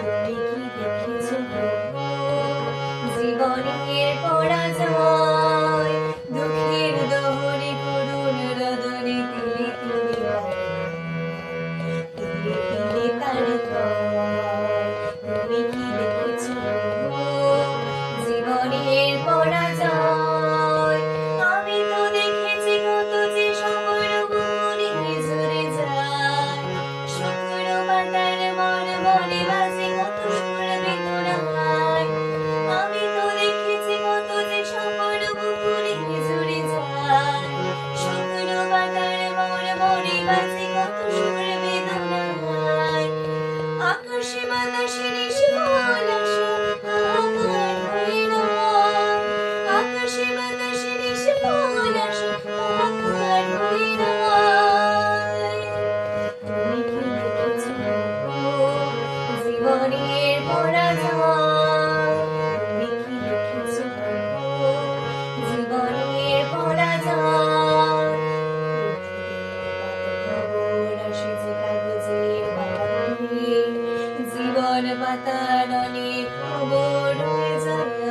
তুমি কি দেখেছো জীবনের পরাজয়, দুঃখের দহনে করুণ রদনে তিলে তিলে তিলে তিলে তার ক্ষয়। তুমি কি দেখেছো জীবনের পরাজয়? আমি তো দেখেছি কত যে সফল মনে ঝরে যায়, শুকনো পাতার মন মনে বাজে কত সুর বেদনায়। আমি তো দেখেছি কত যে সফল মনে ঝরে যায়, শুকনো পাতার মন মনে বাজে কত সুর বেদনায়। আকাশে বাতাসে নিষ্ফল আশা আকার হয়ে রয়, আকাশে বাতাসে নিষ্ফল আশা আকার হয়ে রয়। তুমি কি দেখেছো জীবনের পরাজয়? তুমি কি দেখেছো জীবনের পরাজয়? খবর আসে যে কাগজের পাতায়, জীবন পাতার অনেক খবর রয়ে যায়।